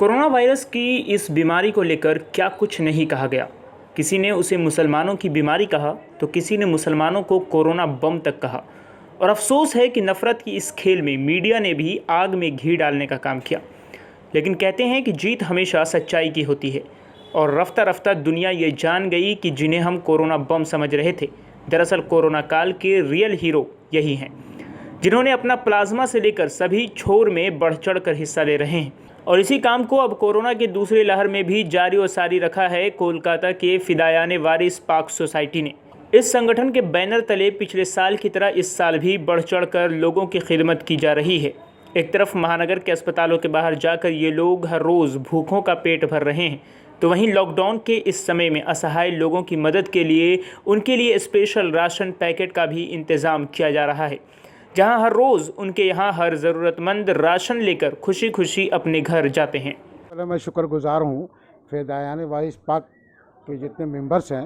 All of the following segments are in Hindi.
कोरोना वायरस की इस बीमारी को लेकर क्या कुछ नहीं कहा गया। किसी ने उसे मुसलमानों की बीमारी कहा तो किसी ने मुसलमानों को कोरोना बम तक कहा। और अफसोस है कि नफ़रत की इस खेल में मीडिया ने भी आग में घी डालने का काम किया। लेकिन कहते हैं कि जीत हमेशा सच्चाई की होती है और रफ्ता रफ्ता दुनिया ये जान गई कि जिन्हें हम कोरोना बम समझ रहे थे, दरअसल कोरोना काल के रियल हीरो यही हैं, जिन्होंने अपना प्लाज्मा से लेकर सभी छोर में बढ़ चढ़ कर हिस्सा ले रहे हैं। और इसी काम को अब कोरोना की दूसरी लहर में भी जारी और सारी रखा है कोलकाता के फिदायाने वारिस पाक सोसाइटी ने। इस संगठन के बैनर तले पिछले साल की तरह इस साल भी बढ़ चढ़ कर लोगों की खिदमत की जा रही है। एक तरफ महानगर के अस्पतालों के बाहर जाकर ये लोग हर रोज़ भूखों का पेट भर रहे हैं, तो वहीं लॉकडाउन के इस समय में असहाय लोगों की मदद के लिए उनके लिए स्पेशल राशन पैकेट का भी इंतज़ाम किया जा रहा है, जहां हर रोज़ उनके यहाँ हर ज़रूरतमंद राशन लेकर खुशी खुशी अपने घर जाते हैं। पहले मैं शुक्रगुजार हूँ फिदायाने वारिस पाक के जितने मेंबर्स हैं,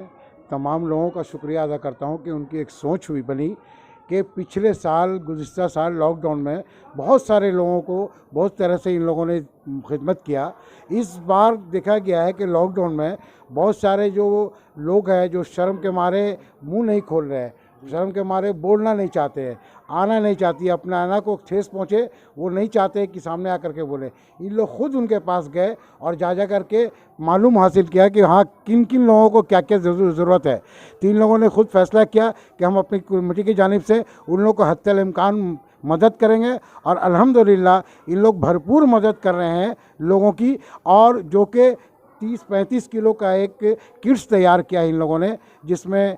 तमाम लोगों का शुक्रिया अदा करता हूँ कि उनकी एक सोच हुई बनी कि पिछले साल गुज़िश्ता साल लॉकडाउन में बहुत सारे लोगों को बहुत तरह से इन लोगों ने खिदमत किया। इस बार देखा गया है कि लॉकडाउन में बहुत सारे जो लोग हैं जो शर्म के मारे मुंह नहीं खोल रहे हैं, शर्म के मारे बोलना नहीं चाहते हैं, आना नहीं चाहती, अपना आना को ठेस पहुँचे वो नहीं चाहते कि सामने आकर के बोले। इन लोग खुद उनके पास गए और जा करके मालूम हासिल किया कि हाँ किन किन लोगों को क्या क्या ज़रूरत है। तो इन लोगों ने खुद फैसला किया कि हम अपनी कमेटी की जानिब से उन लोगों को हत्तल इम्कान मदद करेंगे और अल्हम्दुलिल्लाह इन लोग भरपूर मदद कर रहे हैं लोगों की। और जो कि 30-35 किलो का एक किट्स तैयार किया इन लोगों ने, जिसमें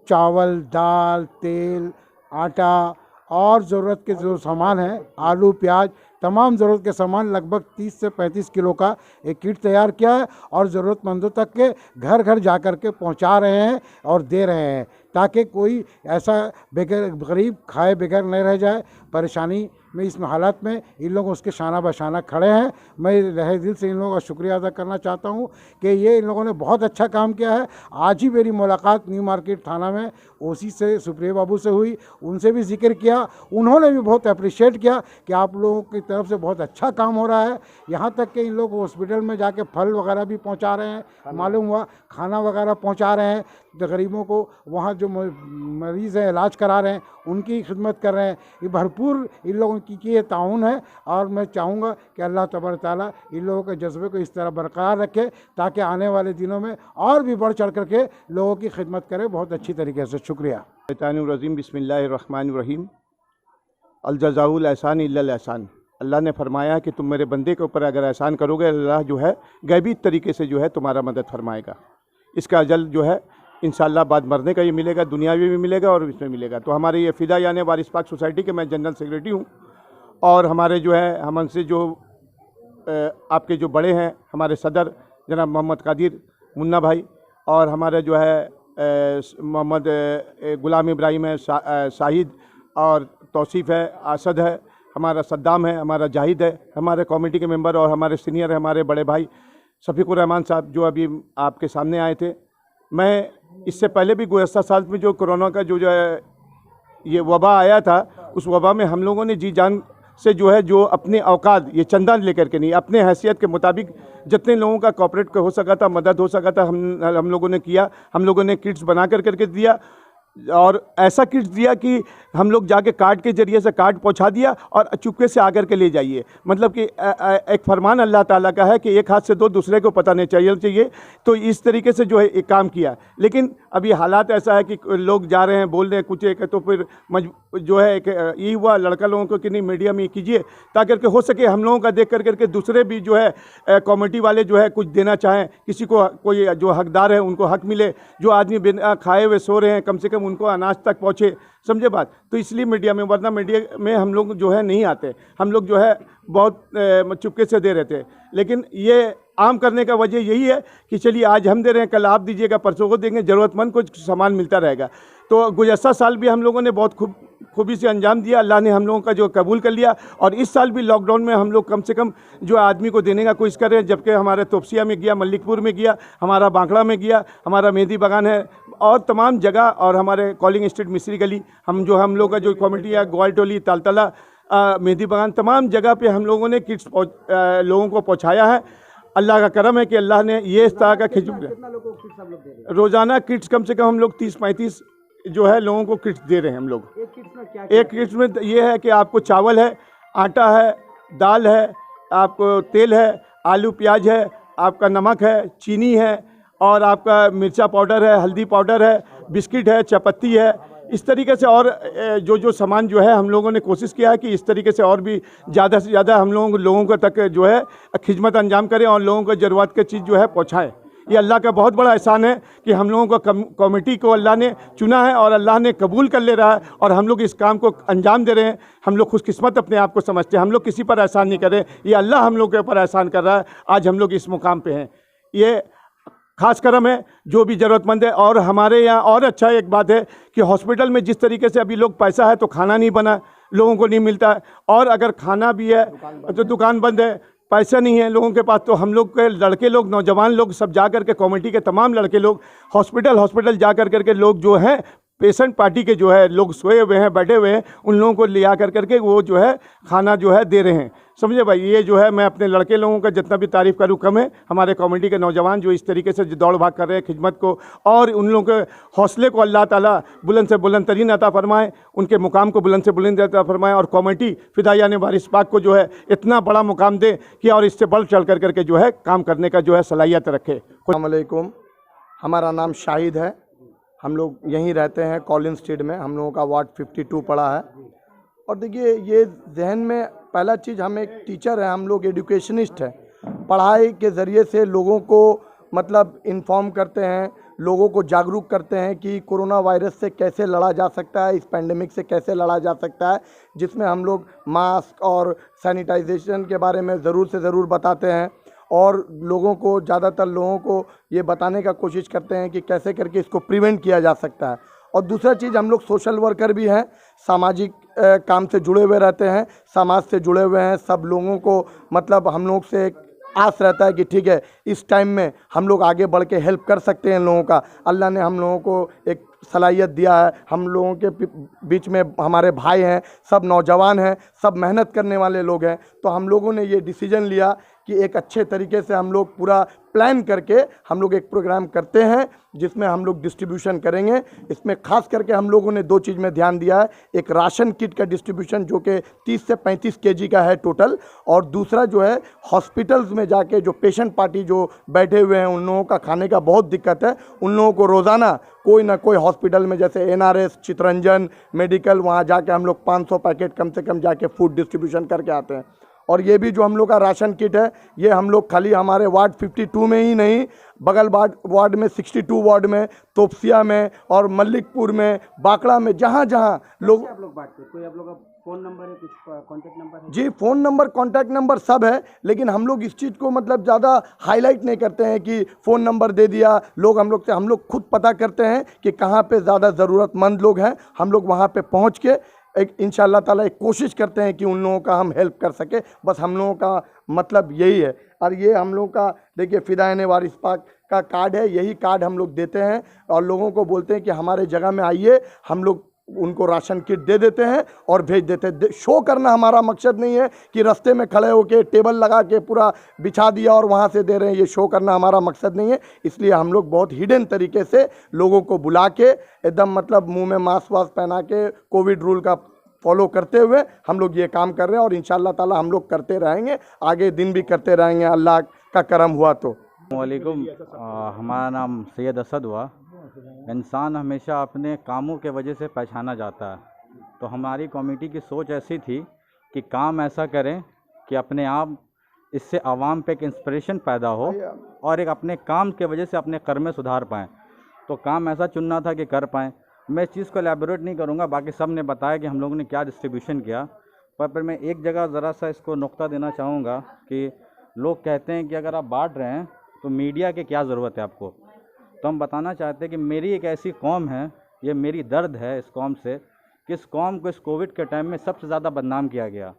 चावल, दाल, तेल, आटा और ज़रूरत के जो सामान हैं, आलू, प्याज, तमाम ज़रूरत के सामान लगभग 30 से 35 किलो का एक किट तैयार किया है और ज़रूरतमंदों तक के घर घर जा कर के पहुँचा रहे हैं और दे रहे हैं, ताकि कोई ऐसा बेघर गरीब खाए बगैर नहीं रह जाए। परेशानी में इस हालात में इन लोग उसके शाना बशाना खड़े हैं। मैं रहे दिल से इन लोगों का शुक्रिया अदा करना चाहता हूं कि ये इन लोगों ने बहुत अच्छा काम किया है। आज ही मेरी मुलाकात न्यू मार्केट थाना में ओसी से सुप्रिया बाबू से हुई, उनसे भी जिक्र किया। उन्होंने भी बहुत अप्रिशिएट किया कि आप लोगों की तरफ से बहुत अच्छा काम हो रहा है। यहाँ तक कि इन लोग हॉस्पिटल में जाके फल वगैरह भी पहुँचा रहे हैं, मालूम हुआ खाना वगैरह पहुँचा रहे हैं गरीबों को, वहाँ जो मरीज़ हैं इलाज करा रहे हैं उनकी खिदमत कर रहे हैं। ये भरपूर इन लोगों की ये ताउन है और मैं चाहूँगा कि अल्लाह तबारक ताला इन लोगों के जज्बे को इस तरह बरकरार रखे ताकि आने वाले दिनों में और भी बढ़ चढ़ करके लोगों की खिदमत करें बहुत अच्छी तरीके से। शुक्रिया। शैतानुर्रजीम बिस्मिल्लाहिर्रहमानिर्रहीम। अल जज़ाउल एहसान इल्लल एहसान। अल्लाह ने फरमाया कि तुम मेरे बंदे के ऊपर अगर एहसान करोगे, अल्लाह जो है गैबी तरीके से जो है तुम्हारा मदद फरमाएगा। इसका अजल जो है इंशाअल्लाह बाद मरने का ये मिलेगा, दुनियावी भी मिलेगा और इसमें मिलेगा। तो हमारे ये फिदायाने वारिस पाक सोसाइटी के मैं जनरल सेक्रेटरी हूँ और हमारे जो है हमसे जो आपके जो बड़े हैं हमारे सदर जनाब मोहम्मद कादिर मुन्ना भाई, और हमारे जो है मोहम्मद गुलाम इब्राहिम है, शाहिद और तौसीफ़ है, आसद है, हमारा सद्दाम है, हमारा जाहिद है, हमारे कमेटी के मेंबर और हमारे सीनियर है हमारे बड़े भाई शफीकुर रहमान साहब जो अभी आपके सामने आए थे। मैं इससे पहले भी गुज़श्ता साल में जो कोरोना का जो है ये वबा आया था, उस वबा में हम लोगों ने जी जान से जो है जो अपने औकात ये चंदा लेकर के नहीं, अपने हैसियत के मुताबिक जितने लोगों का कॉपरेट हो सका था, मदद हो सका था, हम लोगों ने किया। हम लोगों ने किट्स बना करके दिया और ऐसा किट्स दिया कि हम लोग जाके कार्ड के ज़रिए से कार्ड पहुंचा दिया और चुपके से आकर के ले जाइए। मतलब कि एक फरमान अल्लाह ताला का है कि एक हाथ से दो, दूसरे को पता नहीं चाहिए। तो इस तरीके से जो है एक काम किया। लेकिन अभी हालात ऐसा है कि लोग जा रहे हैं, बोल रहे हैं कुछ एक, तो फिर जो है एक यही हुआ लड़का लोगों को कि नहीं मीडिया में कीजिए ताकि हो सके हम लोगों का देख करके दूसरे भी जो है कमेटी वाले जो है कुछ देना चाहें, किसी को कोई जो हकदार है उनको हक मिले, जो आदमी बिना खाए हुए सो रहे हैं कम से कम उनको अनाज तक पहुँचे, समझे बात। तो इसलिए मीडिया में, वरना मीडिया में हम लोग जो है नहीं आते, हम लोग जो है बहुत चुपके से दे रहे थे। लेकिन ये आम करने का वजह यही है कि चलिए आज हम दे रहे हैं, कल आप दीजिएगा, परसों को देंगे, ज़रूरतमंद को सामान मिलता रहेगा। तो गुज़श्ता साल भी हम लोगों ने बहुत खूबी से अंजाम दिया, अल्लाह ने हम लोगों का जो कबूल कर लिया। और इस साल भी लॉकडाउन में हम लोग कम से कम जो आदमी को देने का कोशिश कर रहे हैं, जबकि हमारे तोपसिया में गया, मल्लिकपुर में गया, हमारा बांकड़ा में गया, हमारा मेहंदी बागान है और तमाम जगह, और हमारे कॉलिंग स्ट्रीट मिस्री गली, हम लोग का जो कमेटी है ग्वाल टोली, तालतला, मेहंदी बागान, तमाम जगह पे हम लोगों ने किट्स लोगों को पहुंचाया है। अल्लाह का करम है कि अल्लाह ने ये इस तरह का रोज़ाना किट्स कम से कम हम लोग 30-35 जो है लोगों को किट्स दे रहे हैं हम लोग। एक किट्स में ये है कि आपको चावल है, आटा है, दाल है, आपको तेल है, आलू प्याज है, आपका नमक है, चीनी है, और आपका मिर्चा पाउडर है, हल्दी पाउडर है, बिस्किट है, चायपत्ती है। इस तरीके से और जो सामान जो है हम लोगों ने कोशिश किया है कि इस तरीके से और भी ज़्यादा से ज़्यादा हम लोगों को तक जो है खिदमत अंजाम करें और लोगों को ज़रूरत की चीज़ जो है पहुँचाएँ। ये अल्लाह का बहुत बड़ा एहसान है कि हम लोगों को कमेटी को अल्लाह ने चुना है और अल्लाह ने कबूल कर ले रहा है और हम लोग इस काम को अंजाम दे रहे हैं। हम लोग खुशकिस्मत अपने आप को समझते हैं। हम लोग किसी पर एहसान नहीं कर रहे, ये अल्लाह हम लोग के ऊपर एहसान कर रहा है। आज हम लोग इस मुकाम पे हैं, ये खास करम है जो भी ज़रूरतमंद है। और हमारे यहाँ और अच्छा एक बात है कि हॉस्पिटल में जिस तरीके से अभी लोग पैसा है तो खाना नहीं बना, लोगों को नहीं मिलता है, और अगर खाना भी है तो दुकान बंद है, पैसा नहीं है लोगों के पास, तो हम लोग के लड़के लोग, नौजवान लोग सब जा कर के, कमेटी के तमाम लड़के लोग हॉस्पिटल जा कर के लोग जो हैं पेशेंट पार्टी के जो है लोग सोए हुए हैं, बैठे हुए हैं, उन लोगों को लिया कर के वो जो है खाना जो है दे रहे हैं। समझे भाई, ये जो है मैं अपने लड़के लोगों का जितना भी तारीफ़ करूँ कम है। हमारे कमेटी के नौजवान जो इस तरीके से दौड़ भाग कर रहे हैं खिदमत को, और उन लोगों के हौसले को अल्लाह ताला बुलंद से बुलंद तरीन अता फरमाए, उनके मुकाम को बुलंद से बुलंद अता फरमाए, और कमेटी फिदायाने वारिस पाक को जो है इतना बड़ा मुकाम दे कि और इससे बढ़ चढ़ करके जो है काम करने का जो है सलाहियत रखे। अस्सलाम वालेकुम, हमारा नाम शाहिद है, हम लोग यहीं रहते हैं कॉलिन स्ट्रीट में। हम लोगों का वार्ड 52 पड़ा है। और देखिए, ये जहन में पहला चीज़, हम एक टीचर हैं, हम लोग एजुकेशनिस्ट हैं। पढ़ाई के ज़रिए से लोगों को मतलब इन्फॉर्म करते हैं, लोगों को जागरूक करते हैं कि कोरोना वायरस से कैसे लड़ा जा सकता है, इस पेंडेमिक से कैसे लड़ा जा सकता है, जिसमें हम लोग मास्क और सैनिटाइजेशन के बारे में ज़रूर से ज़रूर बताते हैं, और लोगों को, ज़्यादातर लोगों को ये बताने का कोशिश करते हैं कि कैसे करके इसको प्रिवेंट किया जा सकता है। और दूसरा चीज़, हम लोग सोशल वर्कर भी हैं, सामाजिक काम से जुड़े हुए रहते हैं, समाज से जुड़े हुए हैं। सब लोगों को मतलब हम लोग से एक आस रहता है कि ठीक है, इस टाइम में हम लोग आगे बढ़ के हेल्प कर सकते हैं लोगों का। अल्लाह ने हम लोगों को एक सलाहियत दिया है। हम लोगों के बीच में हमारे भाई हैं, सब नौजवान हैं, सब मेहनत करने वाले लोग हैं। तो हम लोगों ने ये डिसीजन लिया कि एक अच्छे तरीके से हम लोग पूरा प्लान करके हम लोग एक प्रोग्राम करते हैं जिसमें हम लोग डिस्ट्रीब्यूशन करेंगे। इसमें खास करके हम लोगों ने 2 चीज़ में ध्यान दिया है। एक राशन किट का डिस्ट्रीब्यूशन जो कि 30 से 35 केजी का है टोटल, और दूसरा जो है हॉस्पिटल्स में जाके जो पेशेंट पार्टी जो बैठे हुए हैं उन लोगों का खाने का बहुत दिक्कत है। उन लोगों को रोज़ाना कोई ना कोई हॉस्पिटल में, जैसे NRS, चितरंजन मेडिकल, वहाँ जाके हम लोग 500 पैकेट कम से कम जाके फूड डिस्ट्रीब्यूशन करके आते हैं। और ये भी जो हम लोग का राशन किट है, ये हम लोग खाली हमारे वार्ड 52 में ही नहीं, बगल वार्ड में 62 वार्ड में, तोपसिया में और मल्लिकपुर में, बाकड़ा में, जहाँ जहाँ लोग आप लोग बांटते, कोई आप लोग का फ़ोन नंबर है, कुछ कॉन्टैक्ट नंबर है? जी, फ़ोन नंबर, कॉन्टैक्ट नंबर सब है, लेकिन हम लोग इस चीज़ को मतलब ज़्यादा हाईलाइट नहीं करते हैं कि फ़ोन नंबर दे दिया लोग हम लोग से। हम लोग खुद पता करते हैं कि कहाँ पे ज़्यादा ज़रूरतमंद लोग हैं, हम लोग वहाँ पे पहुँच के एक इंशाअल्लाह ताला एक कोशिश करते हैं कि उन लोगों का हम हेल्प कर सके। बस हम लोगों का मतलब यही है। और ये हम लोगों का देखिए फिदायाने वारिस पाक का कार्ड है, यही कार्ड हम लोग देते हैं और लोगों को बोलते हैं कि हमारे जगह में आइए। हम लोग उनको राशन किट दे देते हैं और भेज देते हैं। शो करना हमारा मकसद नहीं है कि रास्ते में खड़े होके टेबल लगा के पूरा बिछा दिया और वहाँ से दे रहे हैं, ये शो करना हमारा मकसद नहीं है। इसलिए हम लोग बहुत हिडन तरीके से लोगों को बुला के एकदम मतलब मुंह में मास्क वास्क पहना के कोविड रूल का फॉलो करते हुए हम लोग ये काम कर रहे हैं और इंशाअल्लाह ताला हम लोग करते रहेंगे, आगे दिन भी करते रहेंगे, अल्लाह का करम हुआ तो। वालेकुम, हमारा नाम सैयद असद हुआ। इंसान हमेशा अपने कामों के वजह से पहचाना जाता है, तो हमारी कमेटी की सोच ऐसी थी कि काम ऐसा करें कि अपने आप इससे आवाम पे एक इंस्पिरेशन पैदा हो और एक अपने काम के वजह से अपने कर में सुधार पाएँ। तो काम ऐसा चुनना था कि कर पाएँ। मैं इस चीज़ को एलैबोरेट नहीं करूँगा, बाकी सब ने बताया कि हम लोगों ने क्या डिस्ट्रीब्यूशन किया। पर मैं एक जगह ज़रा सा इसको नुक्ता देना चाहूँगा कि लोग कहते हैं कि अगर आप बांट रहे हैं तो मीडिया की क्या ज़रूरत है आपको। तो हम बताना चाहते हैं कि मेरी एक ऐसी कौम है, ये मेरी दर्द है इस कौम से, कि इस कौम को इस कोविड के टाइम में सबसे ज़्यादा बदनाम किया गया,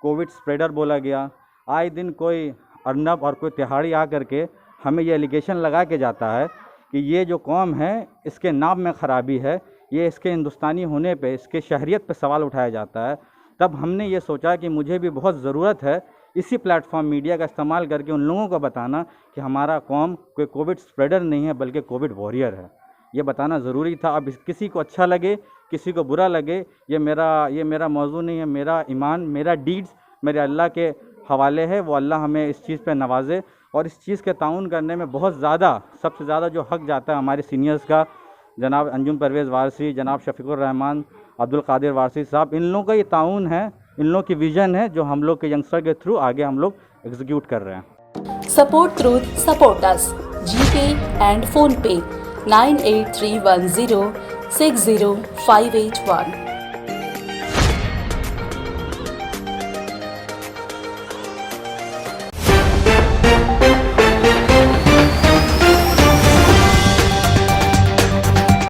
कोविड स्प्रेडर बोला गया। आए दिन कोई अर्नब और कोई तिहाड़ी आ करके हमें ये एलिगेशन लगा के जाता है कि ये जो कौम है इसके नाम में ख़राबी है, ये इसके हिंदुस्तानी होने पे, इसके शहरियत पे सवाल उठाया जाता है। तब हमने ये सोचा कि मुझे भी बहुत ज़रूरत है इसी प्लेटफॉर्म मीडिया का इस्तेमाल करके उन लोगों को बताना कि हमारा कौम कोई कोविड स्प्रेडर नहीं है बल्कि कोविड वॉरियर है। ये बताना ज़रूरी था। अब किसी को अच्छा लगे किसी को बुरा लगे, ये मेरा मौजू नहीं है। मेरा ईमान, मेरा डीड्स मेरे अल्लाह के हवाले है। वो अल्लाह हमें इस चीज़ पे नवाजे और इस चीज़ के ताउन करने में बहुत ज़्यादा, सबसे ज़्यादा जो हक़ जाता है हमारे सीनियर्स का, जनाब अंजुम परवेज़ वारसी, जनाब शफीकुर रहमान, अब्दुल कादिर वारसी साहब, इन लोगों का ये ताउन है, इन लोगों की विज़न है जो हम लोग के यंगस्टर के थ्रू आगे हम लोग एग्जीक्यूट कर रहे हैं। Support Truth, support us. GPay and PhonePe 98310 60581.